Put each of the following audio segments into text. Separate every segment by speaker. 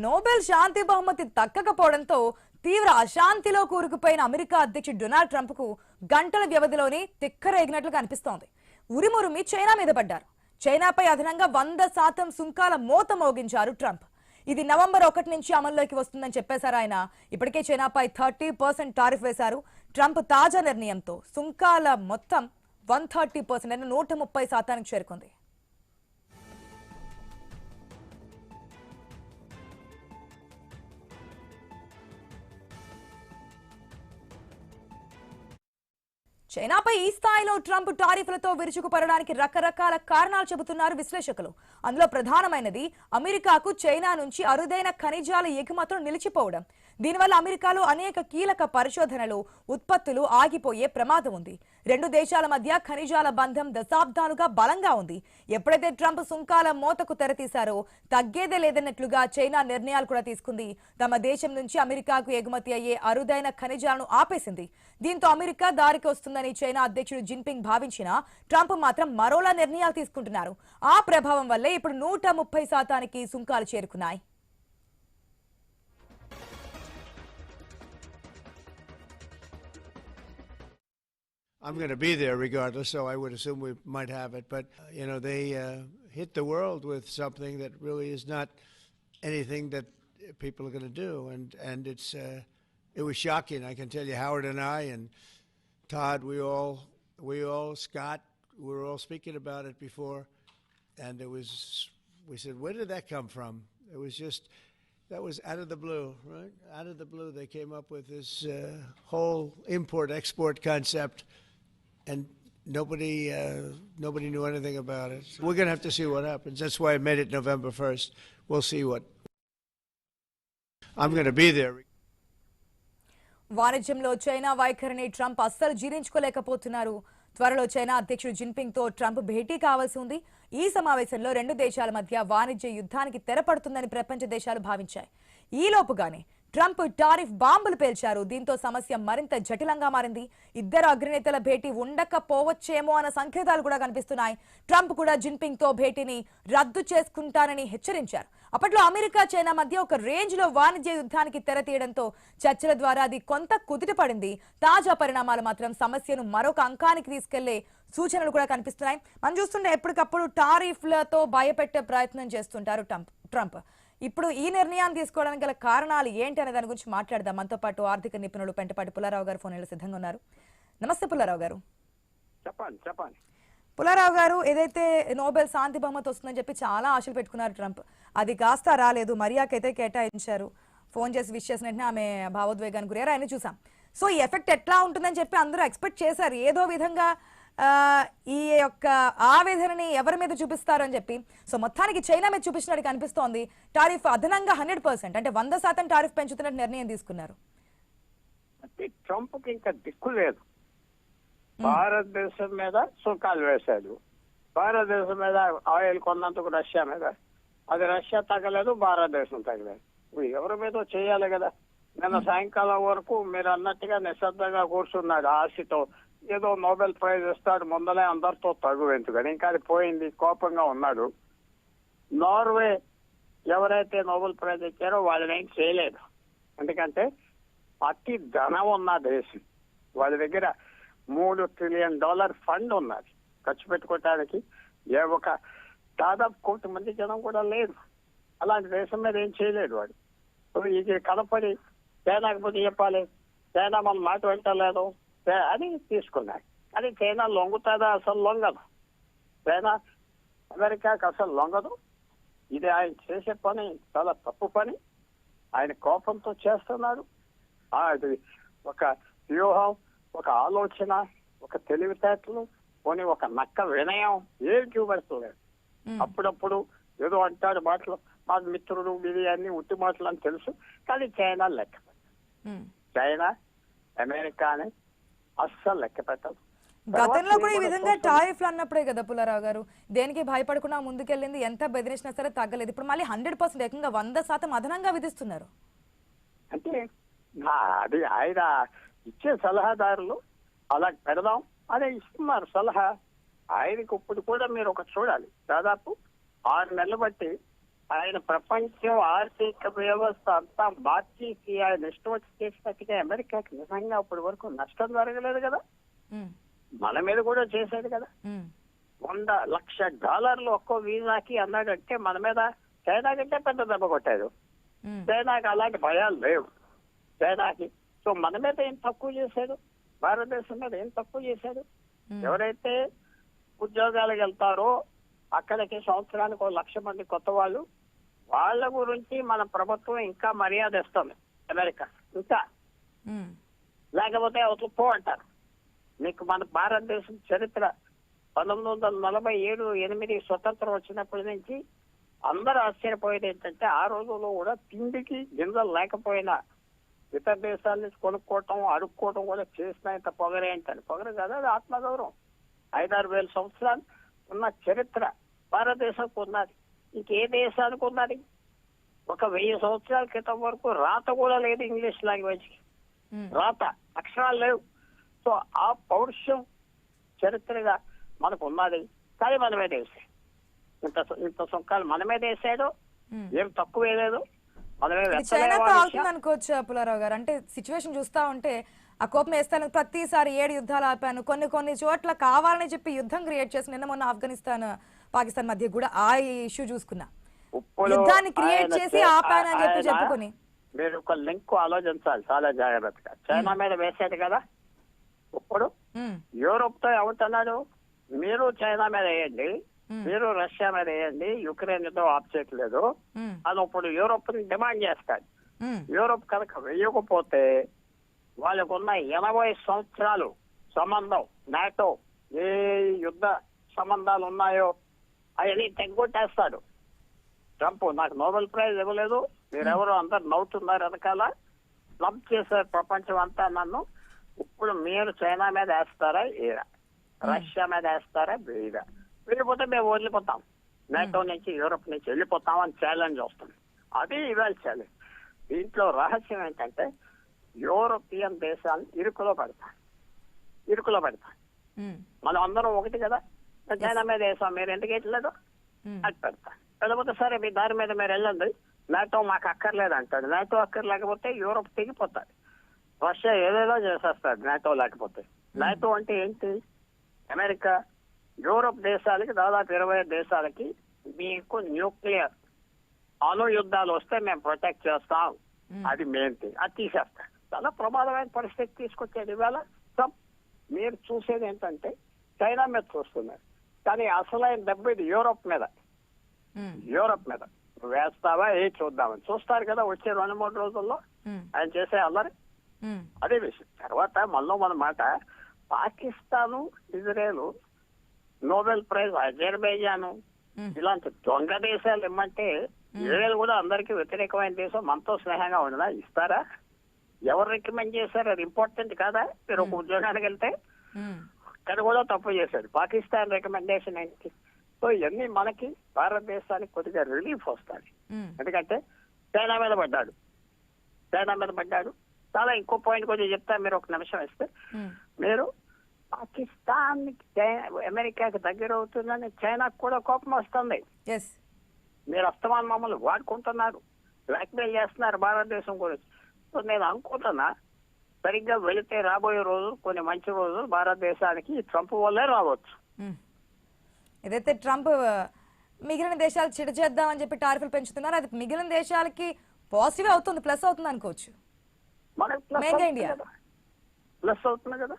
Speaker 1: Nobel శాంతి బహుమతి దక్కకపోవడంతో తీవ్ర అశాంతిలో కూరుకుపోయిన అమెరికా అధ్యక్షుడు డొనాల్డ్ ట్రంప్ కు గంటల వ్యవధిలోనే తిక్కరేగినట్లు కనిపిస్తోంది. ఉరిమురిమి చైనా మీద పడ్డారు. చైనాపై అదనంగా 100% సుంకాల మోత మోగించారు ట్రంప్. ఇది నవంబర్ 1 నుంచి అమల్లోకి వస్తుందని చెప్పేశారు ఆయన. ఇప్పటికే చైనాపై 30% టారిఫ్ వేశారు. ట్రంప్ తాజా నిర్ణయంతో సుంకాల మొత్తం 130% అంటే 130% చేరుకుంది. చైనాపై ఈ స్థాయిలో ట్రంప్ టారిఫ్లతో విరుచుకుపడడానికి రకరకాల కారణాలు చెబుతున్నారు విశ్లేషకులు. అందులో ప్రధానమైనది అమెరికాకు చైనా నుంచి అరుదైన ఖనిజాల ఎగుమతులు నిలిచిపోవడం. దీనివల్ల అమెరికాలో అనేక కీలక పరిశోధనలు, ఉత్పత్తులు ఆగిపోయే ప్రమాదం ఉంది. రెండు దేశాల మధ్య ఖనిజాల బంధం దశాబ్దాలుగా బలంగా ఉంది. ఎప్పుడైతే ట్రంప్ సుంకాల మోతకు తెరతీశారో తగ్గేదే లేదన్నట్లుగా చైనా నిర్ణయాలు కూడా తీసుకుంది. తమ దేశం నుంచి అమెరికాకు ఎగుమతి అయ్యే అరుదైన ఖనిజాలను ఆపేసింది. దీంతో అమెరికా దారికి వస్తుందని చైనా అధ్యక్షుడు జిన్పింగ్ భావించినా ట్రంప్ మాత్రం మరోలా నిర్ణయాలు తీసుకుంటున్నారు. ఆ ప్రభావం వల్లే ఇప్పుడు 130% సుంకాలు చేరుకున్నాయి.
Speaker 2: I'm going to be there regardless, so I would assume we might have it. But, they hit the world with something that really is not anything that people are going to do. And it was shocking. I can tell you, Howard and I and Todd, we all, Scott, we were all speaking about it before. And we said, where did that come from? It was just, that was out of the blue, right? Out of the blue, they came up with this whole import-export concept. And nobody knew anything about it. We're going to have to see what happens. That's why I made it November 1st. We'll see what. I'm going to be there.
Speaker 1: వాణిజ్యంలో China వైఖరిని Trump అస్సలు జీర్ణించుకోలేకపోతున్నారు. త్వరలో China అధ్యక్షుడు Jinping తో Trump భేటీ కావాల్సి ఉంది. ఈ సమావేశంలో రెండు దేశాల మధ్య వాణిజ్య యుద్ధానికి తెరపడుతుందని ప్రపంచ దేశాలు భావించాయి. ఈలోపుగానే ట్రంప్ టారిఫ్ బాంబులు పేల్చారు. దీంతో సమస్య మరింత జటిలంగా మారింది. ఇద్దరు అగ్రనేతల భేటీ ఉండకపోవచ్చేమో అన్న సంకేతాలు కూడా కనిపిస్తున్నాయి. ట్రంప్ కూడా జిన్పింగ్ తో భేటీని రద్దు చేసుకుంటానని హెచ్చరించారు. అప్పట్లో అమెరికా చైనా మధ్య ఒక రేంజ్ లో వాణిజ్య యుద్ధానికి తెర తీయడంతో చర్చల ద్వారా అది కొంత కుదుటపడింది. తాజా పరిణామాలు మాత్రం సమస్యను మరొక అంకానికి తీసుకెళ్లే సూచనలు కూడా కనిపిస్తున్నాయి. మనం చూస్తుంటే ఎప్పటికప్పుడు టారిఫ్లతో భయపెట్టే ప్రయత్నం చేస్తుంటారు ట్రంప్. ఇప్పుడు ఈ నిర్ణయాన్ని తీసుకోవడానికి గల కారణాలు ఏంటి అనే దాని గురించి మాట్లాడదాం. మనతో పాటు ఆర్థిక నిపుణులు పెంటపాటి పుల్లారావు గారు ఫోన్లో సిద్ధంగా ఉన్నారు. నమస్తే పుల్లారావు గారు.
Speaker 3: చెప్పండి
Speaker 1: పుల్లారావు గారు, ఏదైతే నోబెల్ శాంతి బహుమతి వస్తుందని చెప్పి చాలా ఆశలు పెట్టుకున్నారు ట్రంప్, అది కాస్త రాలేదు. మరియాకైతే కేటాయించారు. ఫోన్ చేసి విష్ చేసిన వెంటనే ఆమె భావోద్వేగానికి గురయ్యారు. ఆయన చూసాం. సో ఈ ఎఫెక్ట్ ఎట్లా ఉంటుందని చెప్పి అందరూ ఎక్స్పెక్ట్ చేశారు. ఏదో విధంగా ఈ యొక్క ఆవేదనని ఎవరి మీద చూపిస్తారు అని చెప్పి. సో మొత్తానికి చైనా మీద చూపించినట్టు కనిపిస్తోంది. టారిఫ్ అదనంగా 100% అంటే 100% టారిఫ్ పెంచుతున్నట్టు నిర్ణయం తీసుకున్నారు.
Speaker 3: ట్రంప్ కి ఇంకా దిక్కు లేదు. భారతదేశం మీద సుంకాలు వేశాడు. భారతదేశం మీద ఆయిల్ కొన్నందుకు రష్యా మీద, అది రష్యా తగ్గలేదు, భారతదేశం తగ్గలేదు. ఎవరి మీద చేయాలి కదా. నిన్న సాయంకాలం వరకు మీరు అన్నట్టుగా నిశ్శబ్దంగా కూర్చున్నాడు ఆశతో. ఏదో నోబెల్ ప్రైజ్ ఇస్తాడు ముందలే అందరితో తగు ఎందుకని. ఇంకా అది పోయింది. కోపంగా ఉన్నాడు. నార్వే ఎవరైతే నోబెల్ ప్రైజ్ ఇచ్చారో వాళ్ళని ఏం చేయలేదు. ఎందుకంటే అతి ధనం ఉన్న దేశం. వాళ్ళ దగ్గర $3 ట్రిలియన్ ఫండ్ ఉన్నది ఖర్చు పెట్టుకోవటానికి. ఒక దాదాపు 1 కోటి మంది జనం కూడా లేదు. అలాంటి దేశం మీద ఏం చేయలేడు వాడు. ఇది కనపడి చైనాకి పోతే చెప్పాలి, చైనా మన మాట వింటలేదు అని తీసుకున్నాడు. అది చైనా లొంగుతుందా? అసలు లొంగదు. చైనా అమెరికాకి అసలు లొంగదు. ఇది ఆయన చేసే పని చాలా తప్పు పని. ఆయన కోపంతో చేస్తున్నాడు. అది ఒక వ్యూహం, ఒక ఆలోచన, ఒక తెలివితేటలు, పోనీ ఒక నక్క వినయం ఏం చూపెడతలేదు. అప్పుడప్పుడు ఏదో అంటాడు మాటలు, మా మిత్రుడు ఇది అన్ని ఉట్టి మాటలు అని తెలుసు. కానీ చైనా లెక్క పెట్టదు. చైనా అమెరికాని అస్సలు లెక్క పెట్టదు.
Speaker 1: గతంలో కూడా ఈ విధంగా టారిఫ్లు అన్నప్పుడే కదా పుల్లారావు గారు దేనికి భయపడకుండా ముందుకెళ్ళింది. ఎంత బెదిరించినా సరే తగ్గలేదు. ఇప్పుడు మళ్ళీ 100% ఏకంగా 100% అదనంగా విధిస్తున్నారు.
Speaker 3: అంటే అది ఆయన ఇచ్చే సలహాదారులు అలా పెడదాం అదే ఇస్తున్నారు సలహా. ఆయనకి ఇప్పుడు కూడా మీరు ఒక చూడాలి, దాదాపు 6 నెలలు బట్టి ఆయన ప్రపంచం ఆర్థిక వ్యవస్థ అంతా మార్చేసి ఆయన ఇష్టం వచ్చి చేసినట్టుగా అమెరికాకి నిజంగా అప్పటి వరకు నష్టం జరగలేదు కదా.
Speaker 1: ఉమ్,
Speaker 3: మన మీద కూడా చేసేది కదా.
Speaker 1: ఉమ్,
Speaker 3: $100,00,000 ఒక్కో వీసాకి అన్నాడంటే మన మీద చైనా కంటే పెద్ద దెబ్బ కొట్టాడు.
Speaker 1: ఉమ్,
Speaker 3: చైనాకి అలాంటి భయాలు లేవు చైనాకి. సో మన మీద ఏం తక్కువ చేశాడు, భారతదేశం మీద ఏం తక్కువ చేశాడు. ఎవరైతే ఉద్యోగాలకు వెళ్తారో అక్కడికి సంవత్సరానికి 1,00,000 మంది కొత్త వాళ్ళు, వాళ్ళ గురించి మన ప్రభుత్వం ఇంకా మర్యాద ఇస్తుంది అమెరికా. ఇంకా
Speaker 1: ఉమ్,
Speaker 3: లేకపోతే అవతల పో అంటారు. మీకు మన భారతదేశం చరిత్ర 1947-8 స్వతంత్రం వచ్చినప్పటి నుంచి అందరూ ఆశ్చర్యపోయేది ఏంటంటే ఆ రోజుల్లో కూడా తిండికి గింజలు లేకపోయినా ఇతర దేశాల నుంచి కొనుక్కోవటం అడుక్కోవటం కూడా చేసినంత పొగరేంటని. పొగరు కదా, అది ఆత్మగౌరవం. 5-6 వేల సంవత్సరాలు ఉన్న చరిత్ర భారతదేశానికి ఉన్నది. ఇంకే దేశానికి ఉన్నది? ఒక 1000 సంవత్సరాల క్రితం వరకు రాత కూడా లేదు ఇంగ్లీష్ లాంగ్వేజ్ కి. రాత అక్షరాలు లేవు. సో ఆ పౌరుషం చరిత్రగా మనకు ఉన్నది. కానీ మనమే వేసాడు ఇంత సుంకాలు మనమే వేసాడు. ఏం తక్కువే లేదు. మనమే
Speaker 1: చైనాతో అవుతుంది అనుకోవచ్చు పుల్లారావు గారు. అంటే సిచ్యువేషన్ చూస్తా ఉంటే ఆ కోపం వేస్తాను, ప్రతిసారి 7 యుద్ధాలు ఆపాను, కొన్ని చోట్ల కావాలని చెప్పి యుద్ధం క్రియేట్ చేసి నిన్న మొన్న ఆఫ్ఘనిస్తాన్ పాకిస్తాన్ మధ్య కూడా ఆ ఇష్యూ చూసుకున్నా, యుద్ధాన్ని క్రియేట్ చేసి ఆపాను అని చెప్పి చెప్పుకొని.
Speaker 3: మీరు ఒక లింక్ ఆలోచించాలి చాలా జాగ్రత్తగా. చైనా మీద వేసాడు కదా, ఇప్పుడు యూరోప్ తో ఏమంటున్నాడు, మీరు చైనా మీద వేయండి, మీరు రష్యా మీద వేయండి, యుక్రెయిన్ తో ఆఫ్ చేయట్లేదు అని ఇప్పుడు యూరోప్ ని డిమాండ్ చేస్తాడు. యూరోప్ కనుక వేయకపోతే వాళ్ళకున్న 80 సంవత్సరాలు సంబంధం నాటో ఏ యుద్ధ సంబంధాలు ఉన్నాయో అవన్నీ తెగొట్టేస్తాడు ట్రంప్. నాకు నోబెల్ ప్రైజ్ ఇవ్వలేదు, మీరెవరు అందరు నవ్వుతున్నారు వెనకాల, లంప్ చేశారు ప్రపంచం అంతా నన్ను. ఇప్పుడు మీరు చైనా మీద వేస్తారా ఏరా, రష్యా మీద వేస్తారా వేయరా, వెళ్ళిపోతే మేము వదిలిపోతాం, నాటో నుంచి యూరోప్ నుంచి వెళ్ళిపోతాం అని ఛాలెంజ్ వస్తుంది. అది ఇవాళ ఛాలెంజ్. దీంట్లో రహస్యం ఏంటంటే యూరోపియన్ దేశాలను ఇరుకులో పెడతాం. మనం అందరం ఒకటి కదా, చైనా మీద వేసాం, మీరు ఎందుకు వేయట్లేదు అది పెడతా. లేకపోతే సరే మీ దారి మీద మీరు వెళ్ళండి, నాటో మాకు అక్కర్లేదు అంటాడు. నాటో అక్కర్లేకపోతే యూరోప్ తెగిపోతాడు. రష్యా ఏదేదో చేసేస్తాడు నాటో లేకపోతే. నాటో అంటే ఏంటి? అమెరికా యూరోప్ దేశాలకి దాదాపు 20 దేశాలకి మీకు న్యూక్లియర్ అణు యుద్ధాలు వస్తే మేము ప్రొటెక్ట్ చేస్తాం, అది మెయిన్ థింగ్. అది తీసేస్తాం. చాలా ప్రమాదమైన పరిస్థితి తీసుకొచ్చేది ఇవాళ. మీరు చూసేది ఏంటంటే చైనా మీద చూస్తున్నారు, కానీ అసలైన దెబ్బ ఇది యూరోప్ మీద. వేస్తావా ఏ చూద్దామని చూస్తారు కదా వచ్చే 2-3 రోజుల్లో ఆయన చేసే అల్లరి. అదే విషయం. తర్వాత మళ్ళీ మన మాట, Pakistan, Israel, Nobel prize Azerbaijan ఇలాంటి దొంగ దేశాలు ఇమ్మంటే ఇజ్రాయెల్ కూడా అందరికీ వ్యతిరేకమైన దేశం, మనతో స్నేహంగా ఉండదా? ఇస్తారా? ఎవరు రికమెండ్ చేశారు? అది ఇంపార్టెంట్ కాదా? మీరు ఒక ఉద్యోగానికి వెళ్తే అక్కడ కూడా తప్పు చేశాడు. పాకిస్తాన్ రికమెండేషన్ ఏంటి? సో ఇవన్నీ మనకి భారతదేశానికి కొద్దిగా రిలీఫ్ వస్తుంది. ఎందుకంటే చైనా మీద పడ్డాడు. చాలా ఇంకో పాయింట్ కొంచెం చెప్తాను, మీరు ఒక నిమిషం ఇస్తే. మీరు పాకిస్తాన్ అమెరికాకి దగ్గర అవుతుందని చైనాకు కూడా కోపం వస్తుంది. మీరు అస్తమాన్ మమ్మల్ని వాడుకుంటున్నారు, బ్లాక్మెయిల్ చేస్తున్నారు భారతదేశం గురించి. సో నేను అనుకుంటున్నా సరిగ్గా వెళితే రాబోయే రోజులు కొన్ని మంచి రోజులు భారతదేశానికి ట్రంప్ వల్లే రావచ్చు.
Speaker 1: ఏదైతే ట్రంప్ మిగిలిన దేశాలు చిట చేద్దామని చెప్పి టారిఫ్లు పెంచుతున్నారు, అది మిగిలిన దేశాలకి పాజిటివ్ అవుతుంది, ప్లస్ అవుతుంది అనుకోవచ్చు.
Speaker 3: మనకి ప్లస్ అవుతుంది కదా.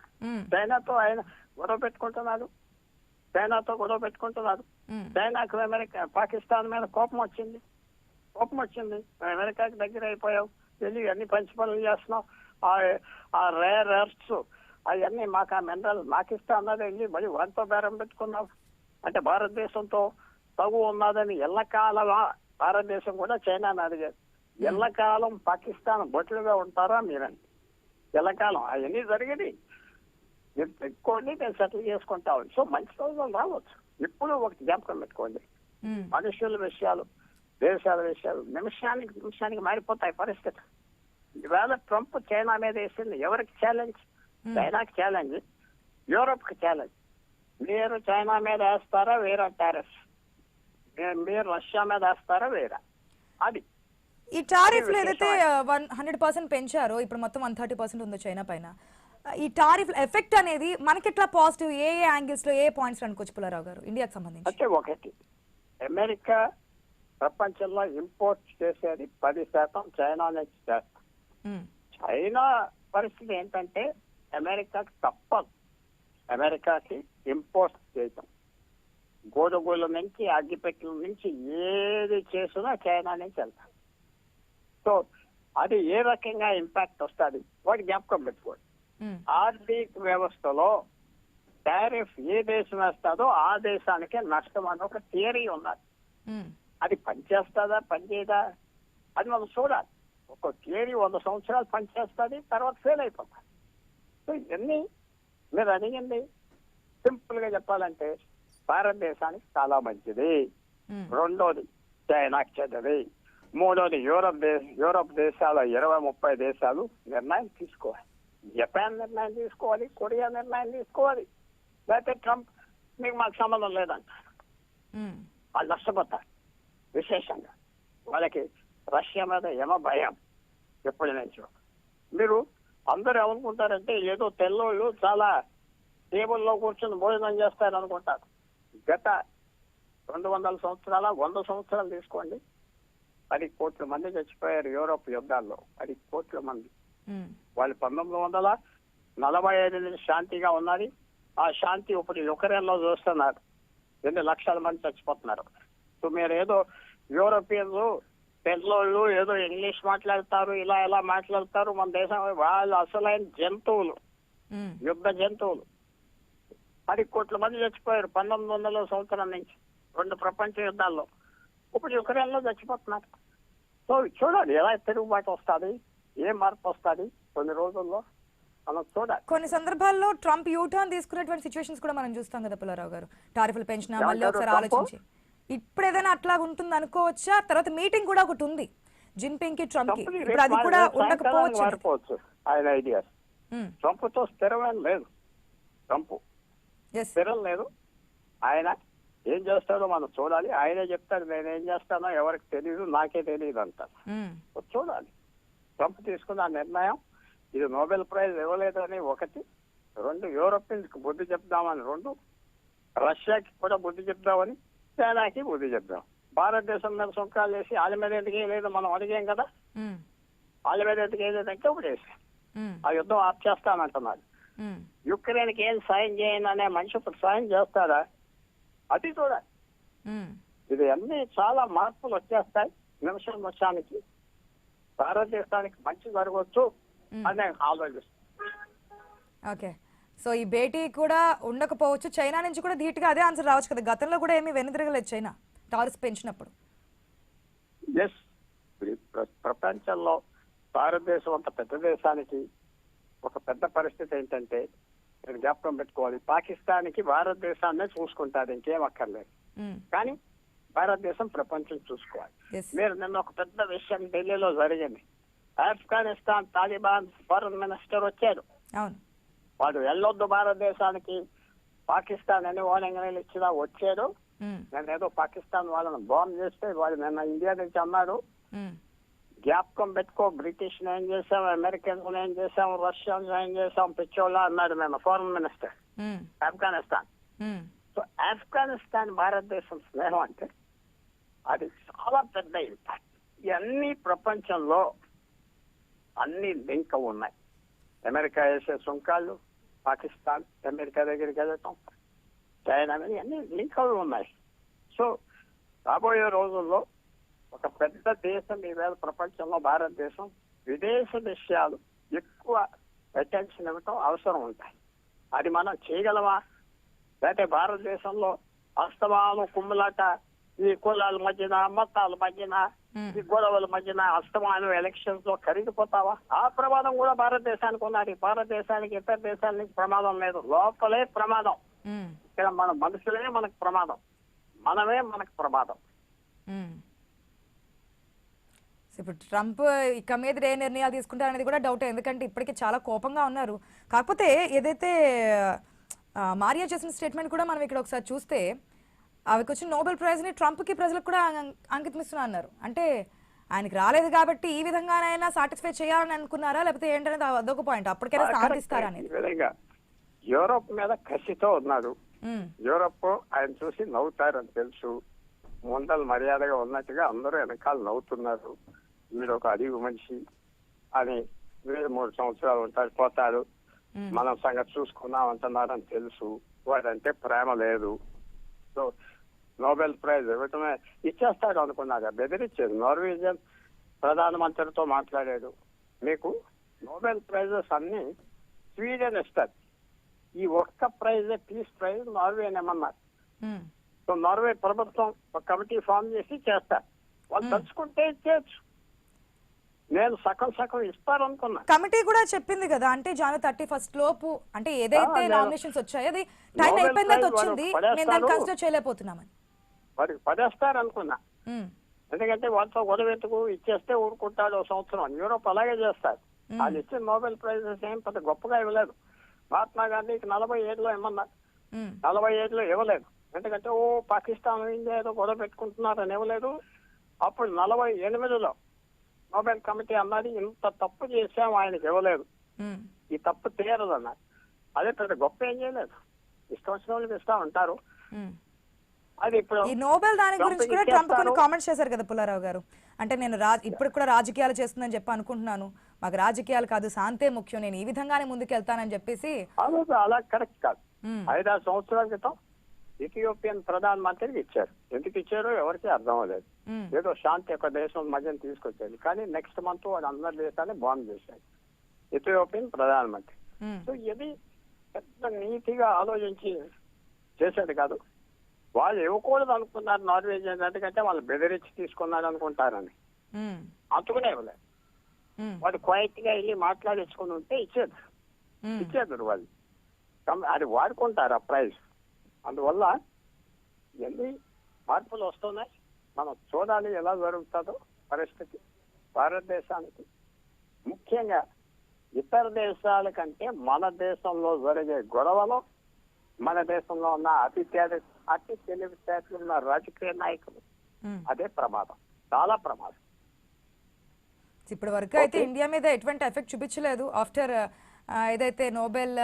Speaker 3: చైనాతో ఆయన గొడవ పెట్టుకుంటున్నాడు. చైనాకు పాకిస్తాన్ మీద కోపం వచ్చింది. అమెరికాకి దగ్గర అయిపోయావు, వెళ్ళి అన్ని పంచి పనులు చేస్తున్నావు. ఆ రేర్ ఎర్త్స్ అవన్నీ మాకు, ఆ మినరల్ మాకు ఇస్తా అన్నది వెళ్ళి మళ్ళీ వాటితో బేరం పెట్టుకున్నావు. అంటే భారతదేశంతో తగు ఉన్నదని ఎల్లకాలం భారతదేశం కూడా చైనాని అడిగారు, ఎల్లకాలం పాకిస్తాన్ బొట్లుగా ఉంటారా మీరని. ఎల్లకాలం అవన్నీ జరిగేది. మీరు పెట్టుకోండి, నేను సెటిల్ చేసుకుంటా. సో మంచి రోజులు రావచ్చు. ఇప్పుడు ఒకటి జ్ఞాపకం పెట్టుకోండి, మనుషుల విషయాలు, దేశాల విషయాలు నిమిషానికి మారిపోతాయి పరిస్థితి. ఈవేళ ట్రంప్ చైనా మీద వేసింది ఎవరికి ఛాలెంజ్? చైనాకి ఛాలెంజ్, యూరోప్ కి ఛాలెంజ్. మీరు చైనా మీద వేస్తారా వేరే టారిఫ్? మీరు రష్యా మీద వేస్తారా వేరా అది.
Speaker 1: ఈ టారిఫ్లు ఏదైతే 100% పెంచారో ఇప్పుడు మొత్తం 130% ఉందో చైనా పైన, ఈ టారిఫ్ ఎఫెక్ట్ అనేది మనకి ఎట్లా పాజిటివ్, ఏ యాంగిల్స్ లో ఏ పాయింట్స్ అనుకోవచ్చు పుల్లారావు గారు ఇండియాకి సంబంధించి?
Speaker 3: అంటే ఒకటి, అమెరికా ప్రపంచంలో ఇంపోర్ట్ చేసేది 10% చైనా నుంచి చేస్తాం. చైనా పరిస్థితి ఏంటంటే అమెరికాకి తప్పదు, అమెరికాకి ఇంపోర్ట్ చేయటం. గోధుమల నుంచి అగ్గిపెట్టెల నుంచి ఏది చేసినా చైనా నుంచి వెళ్తాం. సో అది ఏ రకంగా ఇంపాక్ట్ వస్తుంది వాటి జ్ఞాపకం పెట్టుకోండి. ఆర్థిక వ్యవస్థలో టారిఫ్ ఏ దేశం వేస్తుందో ఆ దేశానికే నష్టం అని ఒక థియరీ ఉన్నది. అది పనిచేస్తుందా పనిచేయదా అది మనం చూడాలి. ఒక థియరీ 100 సంవత్సరాలు పనిచేస్తుంది, తర్వాత ఫెయిల్ అయిపోతుంది. సో ఇవన్నీ మీరు అడిగింది సింపుల్ గా చెప్పాలంటే భారతదేశానికి చాలా మంచిది. రెండోది చైనాకి చెడ్డది. మూడోది యూరప్ దేశాల 20-30 దేశాలు నిర్ణయం తీసుకోవాలి. జపాన్ నిర్ణయం తీసుకోవాలి, కొరియా నిర్ణయం తీసుకోవాలి. లేకపోతే ట్రంప్ మీకు మాకు సంబంధం లేదంటారు. వాళ్ళు నష్టపోతారు. విశేషంగా వాళ్ళకి రష్యా మీద ఏమో భయం ఎప్పటి నుంచో. మీరు అందరూ ఏమనుకుంటారంటే ఏదో తెల్లోళ్ళు చాలా టేబుల్లో కూర్చొని భోజనం చేస్తారు అనుకుంటారు. గత 200 సంవత్సరాల 100 సంవత్సరాలు తీసుకోండి, 10 కోట్ల మంది చచ్చిపోయారు యూరోప్ యుద్ధాల్లో. 10 కోట్ల మంది. వాళ్ళు 1945 నుంచి శాంతిగా ఉన్నది. ఆ శాంతి ఇప్పుడు యుక్రెయిన్లో చూస్తున్నారు. ఎన్ని లక్షల మంది చచ్చిపోతున్నారు. సో మీరు ఏదో యూరోపియన్లు తెల్లోళ్ళు ఏదో ఇంగ్లీష్ మాట్లాడతారు, ఇలా ఎలా మాట్లాడతారు, మన దేశం వాళ్ళు అసలైన జంతువులు, యుద్ధ జంతువులు. 10 కోట్ల మంది చచ్చిపోయారు 1900 సంవత్సరం నుంచి 2 ప్రపంచ యుద్ధాల్లో. ఇప్పుడు యుక్రెయిన్ లో చచ్చిపోతున్నారు. సో చూడాలి ఎలా తిరుగుబాటు వస్తుంది, ఏ మార్పు వస్తుంది కొన్ని రోజుల్లో మనం చూడాలి.
Speaker 1: కొన్ని సందర్భాల్లో ట్రంప్ యూటర్న్ తీసుకునేటువంటి సిచ్యువేషన్స్ కూడా మనం చూస్తాం కదా పుల్లారావు గారు. టారిఫ్లు పెంచినా మళ్ళీ ఒకసారి ఆలోచించి ఇప్పుడు ఏదైనా అట్లా ఉంటుంది అనుకోవచ్చా? తర్వాత మీటింగ్ కూడా ఒకటి ఉంది జిన్పింగ్ కి ట్రంప్ కి, ఇప్పుడు అది కూడా ఉండకపోవచ్చు.
Speaker 3: ఆయన ఐడియాస్ ట్రంప్ తో స్థిరమైన లేదు. ట్రంప్ స్థిరం లేదు. ఆయన ఏం చేస్తాడో మనం చూడాలి. ఆయనే చెప్తాడు నేనేం చేస్తానో ఎవరికి తెలియదు, నాకే తెలియదు అంటారు. చూడాలి. ట్రంప్ తీసుకున్న నిర్ణయం ఇది నోబెల్ ప్రైజ్ ఇవ్వలేదని 1, 2 యూరోపియన్స్ కి బుద్ధి చెప్దామని 2, రష్యాకి కూడా బుద్ధి చెప్దామని, చైనాకి బుద్ధి చెప్దాం. భారతదేశం మీద సుంకాలు వేసి వాళ్ళ మీద ఎందుకు లేదు మనం అడిగాం కదా, వాళ్ళ మీద ఎందుకు ఏదంటే ఒకటి వేసి ఆ యుద్ధం ఆప్ చేస్తానంటున్నాడు. యుక్రెయిన్ కి ఏం సాయం చేయను అనే మనిషి ఇప్పుడు సాయం చేస్తాడా అది చూడాలి. ఇది అన్ని చాలా మార్పులు వచ్చేస్తాయి. నిమిషానికి భారతదేశానికి మంచి జరగవచ్చు అని ఆలోచిస్తాను.
Speaker 1: ఓకే, సో ఈ భేటీ కూడా ఉండకపోవచ్చు. చైనా నుంచి కూడా ధీటుగా అదే ఆన్సర్ రావచ్చు కదా. గతంలో కూడా ఏమీ వెనుదిరగలేదు చైనా టారిఫ్స్ పెంచినప్పుడు.
Speaker 3: ఎస్, ప్రపంచంలో భారతదేశం అంత పెద్ద దేశానికి ఒక పెద్ద పరిస్థితి ఏంటంటే మీరు జ్ఞాపకం పెట్టుకోవాలి, పాకిస్తాన్కి భారతదేశాన్నే చూసుకుంటారు, ఇంకేం అక్కర్లేదు. కానీ భారతదేశం ప్రపంచం చూసుకోవాలి. మీరు నిన్న ఒక పెద్ద విషయం ఢిల్లీలో జరిగింది. ఆఫ్ఘనిస్తాన్ తాలిబాన్ ఫారెన్ మినిస్టర్ వచ్చారు. వాడు వెళ్ళొద్దు భారతదేశానికి, పాకిస్తాన్ అని వార్నింగ్ ఇచ్చినా వచ్చాడు. నేను ఏదో పాకిస్తాన్ వాళ్ళని బాంబ్ చేస్తే వాడు నిన్న ఇండియా నుంచి అన్నాడు. జ్ఞాపకం పెట్టుకో, బ్రిటిష్ ఏం చేసాం, అమెరికన్స్ ఏం చేసాం, రష్యన్స్ ఏం చేసాం, పిచ్చోళ్ళ అన్నాడు నిన్న foreign minister Afghanistan. So Afghanistan భారతదేశం స్నేహం అంటే అది చాలా పెద్ద ఇంపాక్ట్. ఇవన్నీ ప్రపంచంలో అన్ని లింక్ ఉన్నాయి. అమెరికా వేసే సుంకాలు, పాకిస్తాన్ అమెరికా దగ్గరికి వెళ్ళటం, చైనా మీద అన్ని లింకులు ఉన్నాయి. సో రాబోయే రోజుల్లో ఒక పెద్ద దేశం ఈవేళ ప్రపంచంలో భారతదేశం విదేశ విషయాలు ఎక్కువ అటెన్షన్ ఇవ్వటం అవసరం ఉంటాయి. అది మనం చేయగలమా? లేకపోతే భారతదేశంలో అస్తమానం కుమ్ములాట, ఈ కులాల మధ్యన, మతాల మధ్యన, ఈ గొడవల మధ్యన అస్తమానం ఎలక్షన్స్ లో కరిగిపోతావా? ఆ ప్రమాదం కూడా భారతదేశానికి ఉన్నది. భారతదేశానికి ఇతర దేశాల నుంచి ప్రమాదం లేదు, లోపలే ప్రమాదం. ఇక్కడ మన మనుషులే మనకు ప్రమాదం, మనమే మనకు ప్రమాదం.
Speaker 1: ఇప్పుడు ట్రంప్ ఇక మీద ఏ నిర్ణయాలు తీసుకుంటారనేది కూడా డౌటే, ఎందుకంటే ఇప్పటికే చాలా కోపంగా ఉన్నారు. కాకపోతే ఏదైతే మారియా చేసిన స్టేట్మెంట్ కూడా మనం ఇక్కడ ఒకసారి చూస్తే, ఆమెకు వచ్చిన నోబెల్ ప్రైజ్ ని ట్రంప్ కి ప్రజలకు కూడా అంకితం ఇస్తున్నా అన్నారు. అంటే ఆయనకి రాలేదు కాబట్టి ఈ విధంగానైనా సాటిస్ఫై చేయాలని అనుకున్నారా, లేకపోతే ఏంటనేది అదొక పాయింట్. అప్పటికైనా శాంతిస్తారా అనేది.
Speaker 3: ఈ విధంగా యూరోప్ మీద కసితో ఉన్నాడు. యూరోప్ ఆయన చూసి నవ్వుతారని తెలుసు. ముందలు మర్యాదగా ఉన్నట్టుగా అందరూ వెనకాల నవ్వుతున్నారు. వీడు ఒక అడిగు మనిషి అని, వీడు 3 సంవత్సరాలు ఉంటాడు పోతాడు, మనం సంగతి చూసుకున్నాం అంటున్నారని తెలుసు. వాడంటే ప్రేమ లేదు. సో నోబెల్ ప్రైజ్ ఇవ్వటమే ఇచ్చేస్తాడు అనుకున్నాగా, బెదిరించాడు. నార్వేజియన్ ప్రధానమంత్రితో మాట్లాడాడు, మీకు నోబెల్ ప్రైజెస్ అన్ని స్వీడన్ ఇస్తారు, ఈ ఒక్క ప్రైజ్ పీస్ ప్రైజ్ నార్వేనేమన్నారు. సో నార్వే ప్రభుత్వం ఒక కమిటీ ఫామ్ చేసి చేస్తారు. వాళ్ళు తలుచుకుంటే ఇచ్చేయచ్చు. నేను సగం ఇస్తారనుకున్నా.
Speaker 1: కమిటీ కూడా చెప్పింది కదా, అంటే జనవరి 31 లోపు, అంటే ఏదైతే నామినేషన్స్ వచ్చాయో అది టైం అయిపోయింది, వచ్చింది, మేము దాన్ని కన్సిడర్ చేయలేకపోతున్నామని
Speaker 3: వారికి పడేస్తారనుకున్నా. ఎందుకంటే వాళ్ళతో గొడవెత్తుకు ఇచ్చేస్తే ఊరుకుంటాడు 1 సంవత్సరం. యూరోప్ అలాగే చేస్తారు. వాళ్ళు ఇచ్చిన నోబెల్ ప్రైజెస్ ఏం పెద్ద గొప్పగా ఇవ్వలేదు. మహాత్మా గాంధీకి 47లో ఇవ్వమన్నారు, 47లో ఇవ్వలేదు. ఎందుకంటే పాకిస్తాన్ ఇండియా ఏదో గొడవ పెట్టుకుంటున్నారని ఇవ్వలేదు. అప్పుడు 48లో నోబెల్ కమిటీ అన్నది ఇంత తప్పు చేసాం ఆయనకి ఇవ్వలేదు, ఈ తప్పు తీరదు అన్నారు. అదే పెద్ద గొప్ప ఏం చేయలేదు, ఇష్టం వచ్చిన వాళ్ళకి ఇస్తా ఉంటారు. అది ఇప్పుడు
Speaker 1: ఈ నోబెల్ దాని గురించి కూడా ట్రంప్ కొన్ని కామెంట్స్ చేశారు కదా పుల్లారావు గారు. అంటే నేను ఇప్పుడు కూడా రాజకీయాలు చేస్తుందని చెప్పి అనుకుంటున్నాను, మాకు రాజకీయాలు కాదు శాంతే ముఖ్యం, నేను ఈ విధంగానే ముందుకెళ్తానని చెప్పేసి.
Speaker 3: అలా కరెక్ట్ కాదు. 5-6 సంవత్సరాల క్రితం ఇథియోపియన్ ప్రధానమంత్రికి ఇచ్చారు. ఎందుకు ఇచ్చారో ఎవరికి అర్థం అవ్వలేదు. ఏదో శాంతి ఒక దేశం మధ్యన తీసుకొచ్చేది. కానీ నెక్స్ట్ మంత్ వాడు అందరి దేశాన్ని బాంబు చేశాడు ఇథియోపియన్ ప్రధానమంత్రి. సో ఇది పెద్ద నీతిగా ఆలోచించి చేసేది కాదు. వాళ్ళు ఇవ్వకూడదు అనుకున్నారు నార్వేజియన్, ఎందుకంటే వాళ్ళు బెదిరించి తీసుకున్నారు అనుకుంటారని. అందుకునే ఇవ్వలేదు. వాడు క్వైట్ గా వెళ్ళి మాట్లాడించుకుని ఉంటే ఇచ్చేద్దరు వాళ్ళు. అది వాడుకుంటారు ఆ ప్రైజ్. అందువల్ల ఎన్ని మార్పులు వస్తున్నాయి, మనం చూడాలి ఎలా జరుగుతుందో పరిస్థితి. భారతదేశానికి ముఖ్యంగా ఇతర దేశాల కంటే మన దేశంలో జరిగే గొడవలో మన దేశంలో ఉన్న అతి తెలివితేటలు ఉన్న రాజకీయ నాయకులు, అదే ప్రమాదం, చాలా ప్రమాదం.
Speaker 1: ఇప్పటి వరకు అయితే ఇండియా మీద ఎటువంటి ఎఫెక్ట్ చూపించలేదు. ఆఫ్టర్ ఏదైతే నోబెల్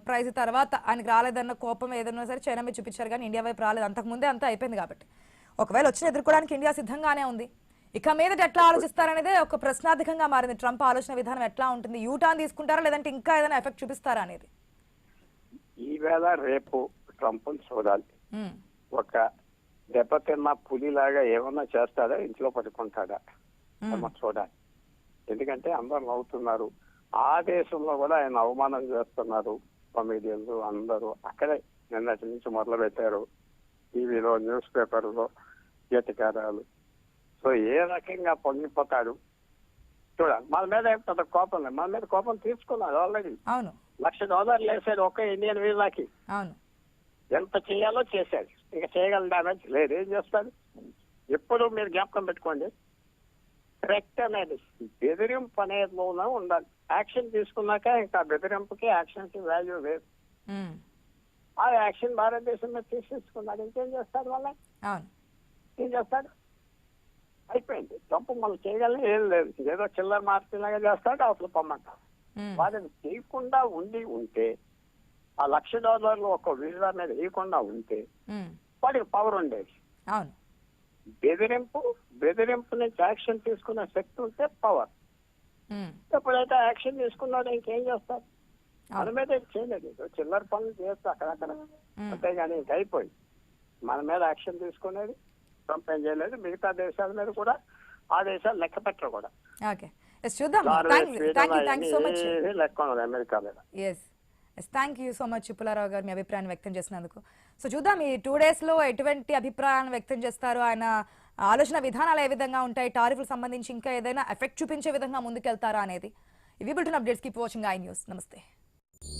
Speaker 1: ప్రైజ్ తర్వాత ఆయనకు రాలేదన్న కోపం ఏదైనా సరే చైనా మీద చూపించారు, కానీ ఇండియా వైపు రాలేదు. అంతకుముందే అంతా అయిపోయింది కాబట్టి ఒకవేళ వచ్చిన ఎదుర్కోవడానికి ఇండియా సిద్ధంగానే ఉంది. ఇక మీద ఎట్లా ఆలోచిస్తారనేదే ఒక ప్రశ్నార్థకంగా మారింది. ట్రంప్ ఆలోచన విధానం ఎట్లా ఉంటుంది, యూటర్న్ తీసుకుంటారా లేదంటే ఇంకా ఏదైనా ఎఫెక్ట్ చూపిస్తారా అనేది
Speaker 3: ఈవేళ రేపు ట్రంప్ చూడాలి. ఒక దెబ్బతిన్న పులిలాగా ఏమన్నా చేస్తాడా, ఇంట్లో పడుకుంటాడా చూడాలి. ఎందుకంటే అందరు నవ్వుతున్నారు. ఆ దేశంలో కూడా ఆయన అవమానం చేస్తున్నారు కామెడియన్లు అందరూ. అక్కడే నిన్నటి నుంచి మొదలు పెట్టారు, టీవీలో న్యూస్ పేపర్లో గీతకారాలు. సో ఏ రకంగా పొంగిపోతాడు చూడాలి. మన మీద ఏం పెద్ద కోపం లేదు, మన మీద కోపం తీర్చుకున్నాడు ఆల్రెడీ.
Speaker 1: అవును,
Speaker 3: $1,00,000 వేసాడు ఒక్క ఇండియన్ వీళ్ళకి.
Speaker 1: అవును,
Speaker 3: ఎంత చేయాలో చేశాడు, ఇక చేయగల డ్యామేజ్ లేదు. ఏం చేస్తాడు? ఎప్పుడు మీరు జ్ఞాపకం పెట్టుకోండి, కరెక్ట్ అనేది బెదిరింపు అనేదిలోనే ఉండాలి. యాక్షన్ తీసుకున్నాక ఇంకా బెదిరింపుకి యాక్షన్ కి వాల్యూ లేదు. ఆ యాక్షన్ భారతదేశం మీద తీసుకున్నాడు, ఇంకేం చేస్తాడు? వాళ్ళ ఏం చేస్తాడు? అయిపోయింది. తప్పు మనం చేయగలం ఏం లేదు, ఏదో చిల్లర మార్పులాగా చేస్తాడు, అవతల పొమ్మంటాడు. వాళ్ళని చేయకుండా ఉంటే ఆ $1,00,000 ఒక వీళ్ళ మీద వేయకుండా ఉంటే వాడికి పవర్ ఉండేది. బెదిరింపు నుంచి యాక్షన్ తీసుకునే శక్తి ఉంటే పవర్. ఎప్పుడైతే యాక్షన్ తీసుకున్నాడో ఇంకేం చేస్తారు? మన మీద చేయలేదు, చిల్లర పనులు చేస్తా అక్కడక్కడ, అంతేగాని ఇంక అయిపోయింది. మన మీద యాక్షన్ తీసుకునేది ట్రంప్ ఏం చేయలేదు. మిగతా దేశాల మీద కూడా ఆ దేశాలు లెక్క పెట్టరు కూడా. లెక్క అమెరికా మీద.
Speaker 1: Thank you so much Pullarao గారు మీ అభిప్రాయాన్ని వ్యక్తం చేసినందుకు. సో చూద్దాం ఈ 2 days లో ఎటువంటి అభిప్రాయాన్ని వ్యక్తం చేస్తారు, ఆయన ఆలోచన విధానాలు ఏ విధంగా ఉంటాయి, టారిఫ్లకు సంబంధించి ఇంకా ఏదైనా ఎఫెక్ట్ చూపించే విధంగా ముందుకెళ్తారా అనేది. ఇవి bulletin updates. Keep watching I news. నమస్తే.